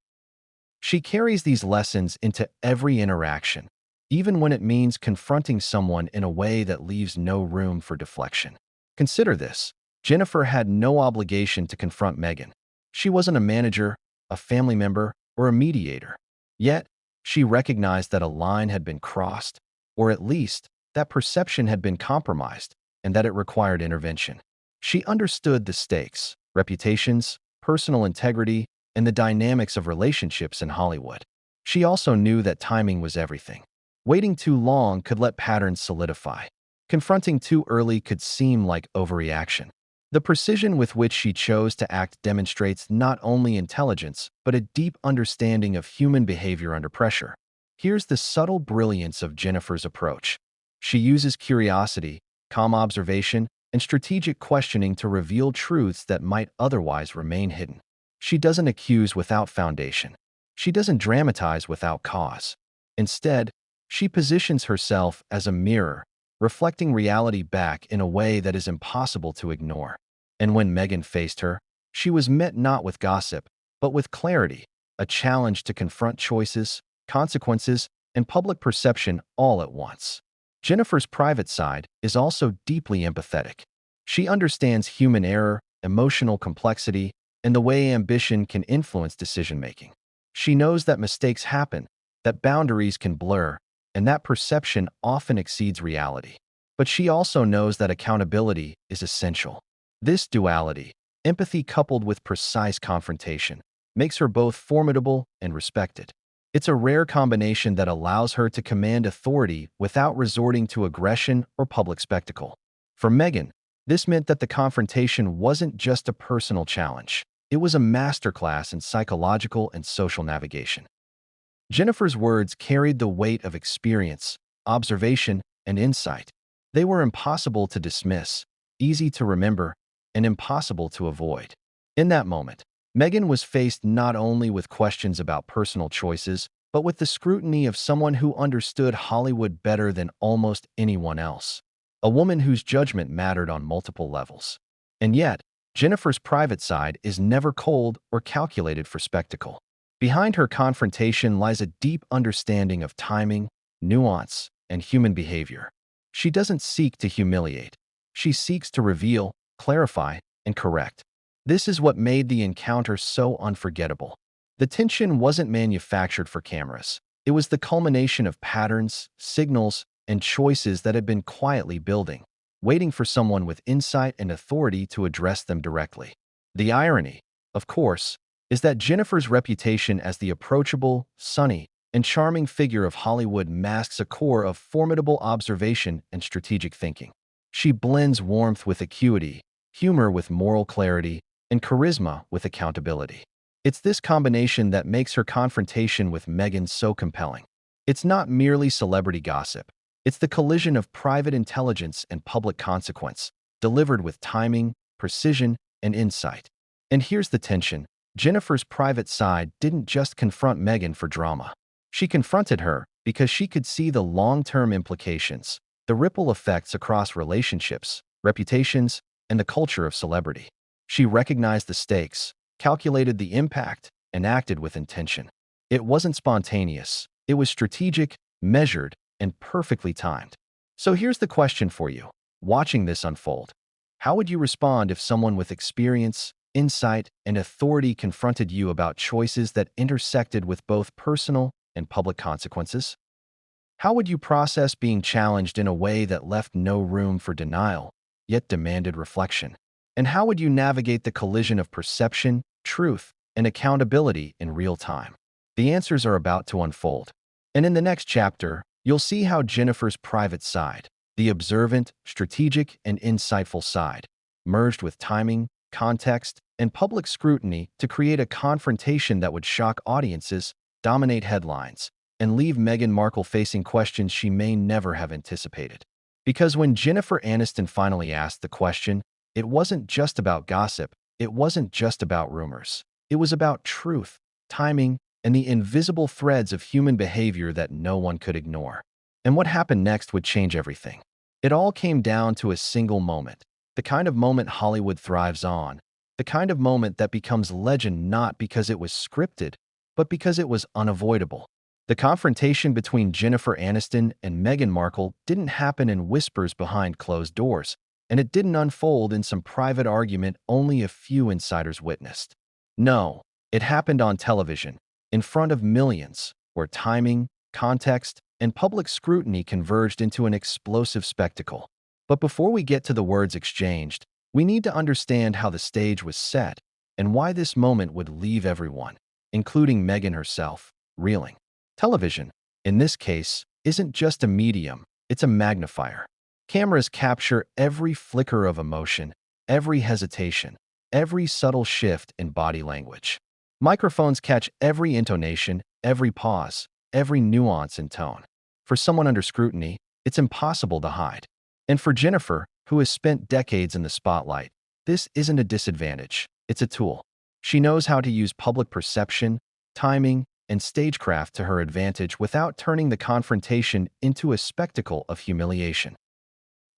She carries these lessons into every interaction, even when it means confronting someone in a way that leaves no room for deflection. Consider this. Jennifer had no obligation to confront Meghan. She wasn't a manager, a family member, or a mediator. Yet, she recognized that a line had been crossed, or at least that perception had been compromised, and that it required intervention. She understood the stakes, reputations, personal integrity, and the dynamics of relationships in Hollywood. She also knew that timing was everything. Waiting too long could let patterns solidify. Confronting too early could seem like overreaction. The precision with which she chose to act demonstrates not only intelligence, but a deep understanding of human behavior under pressure. Here's the subtle brilliance of Jennifer's approach. She uses curiosity, calm observation, and strategic questioning to reveal truths that might otherwise remain hidden. She doesn't accuse without foundation. She doesn't dramatize without cause. Instead, she positions herself as a mirror, reflecting reality back in a way that is impossible to ignore. And when Meghan faced her, she was met not with gossip, but with clarity, a challenge to confront choices, consequences, and public perception all at once. Jennifer's private side is also deeply empathetic. She understands human error, emotional complexity, and the way ambition can influence decision-making. She knows that mistakes happen, that boundaries can blur, and that perception often exceeds reality. But she also knows that accountability is essential. This duality, empathy coupled with precise confrontation, makes her both formidable and respected. It's a rare combination that allows her to command authority without resorting to aggression or public spectacle. For Meghan, this meant that the confrontation wasn't just a personal challenge. It was a masterclass in psychological and social navigation. Jennifer's words carried the weight of experience, observation, and insight. They were impossible to dismiss, easy to remember, and impossible to avoid. In that moment, Meghan was faced not only with questions about personal choices, but with the scrutiny of someone who understood Hollywood better than almost anyone else. A woman whose judgment mattered on multiple levels. And yet, Jennifer's private side is never cold or calculated for spectacle. Behind her confrontation lies a deep understanding of timing, nuance, and human behavior. She doesn't seek to humiliate. She seeks to reveal, clarify, and correct. This is what made the encounter so unforgettable. The tension wasn't manufactured for cameras. It was the culmination of patterns, signals, and choices that had been quietly building, waiting for someone with insight and authority to address them directly. The irony, of course, is that Jennifer's reputation as the approachable, sunny, and charming figure of Hollywood masks a core of formidable observation and strategic thinking. She blends warmth with acuity, humor with moral clarity, and charisma with accountability. It's this combination that makes her confrontation with Meghan so compelling. It's not merely celebrity gossip. It's the collision of private intelligence and public consequence, delivered with timing, precision, and insight. And here's the tension. Jennifer's private side didn't just confront Meghan for drama. She confronted her because she could see the long-term implications, the ripple effects across relationships, reputations, and the culture of celebrity. She recognized the stakes, calculated the impact, and acted with intention. It wasn't spontaneous. It was strategic, measured, and perfectly timed. So here's the question for you. Watching this unfold, how would you respond if someone with experience, insight, and authority confronted you about choices that intersected with both personal and public consequences? How would you process being challenged in a way that left no room for denial, yet demanded reflection? And how would you navigate the collision of perception, truth, and accountability in real time? The answers are about to unfold. And in the next chapter, you'll see how Jennifer's private side, the observant, strategic, and insightful side, merged with timing, context, and public scrutiny to create a confrontation that would shock audiences, dominate headlines, and leave Meghan Markle facing questions she may never have anticipated. Because when Jennifer Aniston finally asked the question, it wasn't just about gossip, it wasn't just about rumors. It was about truth, timing, and the invisible threads of human behavior that no one could ignore. And what happened next would change everything. It all came down to a single moment, the kind of moment Hollywood thrives on, the kind of moment that becomes legend not because it was scripted, but because it was unavoidable. The confrontation between Jennifer Aniston and Meghan Markle didn't happen in whispers behind closed doors, and it didn't unfold in some private argument only a few insiders witnessed. No, it happened on television, in front of millions, where timing, context, and public scrutiny converged into an explosive spectacle. But before we get to the words exchanged, we need to understand how the stage was set and why this moment would leave everyone, including Meghan herself, reeling. Television, in this case, isn't just a medium, it's a magnifier. Cameras capture every flicker of emotion, every hesitation, every subtle shift in body language. Microphones catch every intonation, every pause, every nuance in tone. For someone under scrutiny, it's impossible to hide. And for Jennifer, who has spent decades in the spotlight, this isn't a disadvantage, it's a tool. She knows how to use public perception, timing, and stagecraft to her advantage without turning the confrontation into a spectacle of humiliation.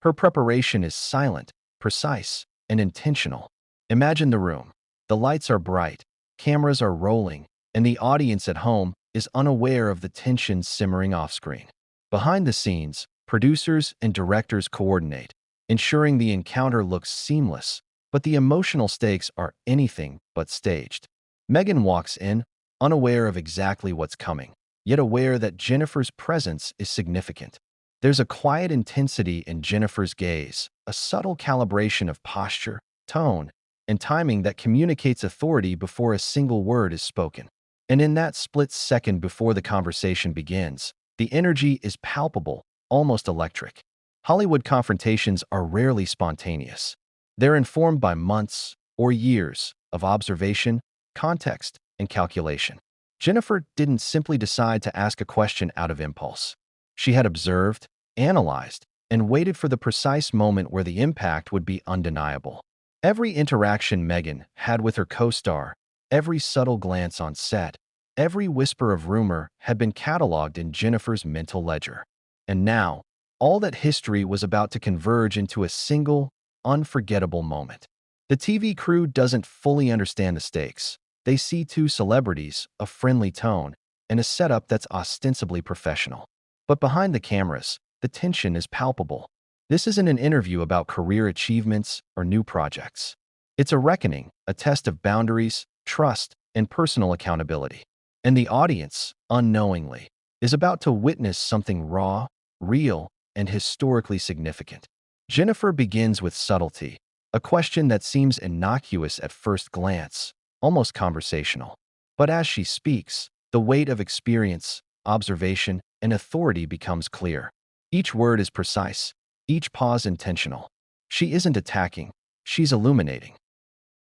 Her preparation is silent, precise, and intentional. Imagine the room. The lights are bright, cameras are rolling, and the audience at home is unaware of the tension simmering off-screen. Behind the scenes, producers and directors coordinate, ensuring the encounter looks seamless, but the emotional stakes are anything but staged. Meghan walks in, unaware of exactly what's coming, yet aware that Jennifer's presence is significant. There's a quiet intensity in Jennifer's gaze, a subtle calibration of posture, tone, and timing that communicates authority before a single word is spoken. And in that split second before the conversation begins, the energy is palpable, almost electric. Hollywood confrontations are rarely spontaneous. They're informed by months or years of observation, context, and calculation. Jennifer didn't simply decide to ask a question out of impulse. She had observed, analyzed, and waited for the precise moment where the impact would be undeniable. Every interaction Meghan had with her co-star, every subtle glance on set, every whisper of rumor had been cataloged in Jennifer's mental ledger. And now, all that history was about to converge into a single, unforgettable moment. The TV crew doesn't fully understand the stakes. They see two celebrities, a friendly tone, and a setup that's ostensibly professional. But behind the cameras, the tension is palpable. This isn't an interview about career achievements or new projects. It's a reckoning, a test of boundaries, trust, and personal accountability. And the audience, unknowingly, is about to witness something raw, real, and historically significant. Jennifer begins with subtlety, a question that seems innocuous at first glance, almost conversational. But as she speaks, the weight of experience, observation, and authority becomes clear. Each word is precise, each pause intentional. She isn't attacking, she's illuminating.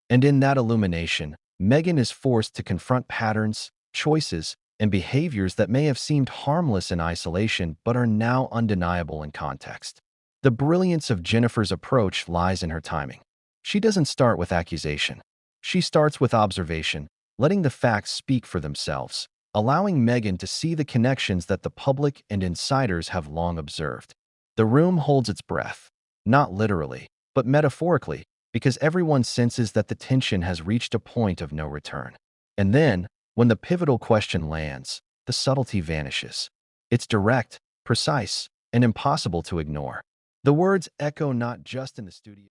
And in that illumination, Meghan is forced to confront patterns, choices, and behaviors that may have seemed harmless in isolation but are now undeniable in context. The brilliance of Jennifer's approach lies in her timing. She doesn't start with accusation. She starts with observation, letting the facts speak for themselves, allowing Meghan to see the connections that the public and insiders have long observed. The room holds its breath, not literally, but metaphorically, because everyone senses that the tension has reached a point of no return. And then, When the pivotal question lands, the subtlety vanishes. It's direct, precise, and impossible to ignore. The words echo not just in the studio.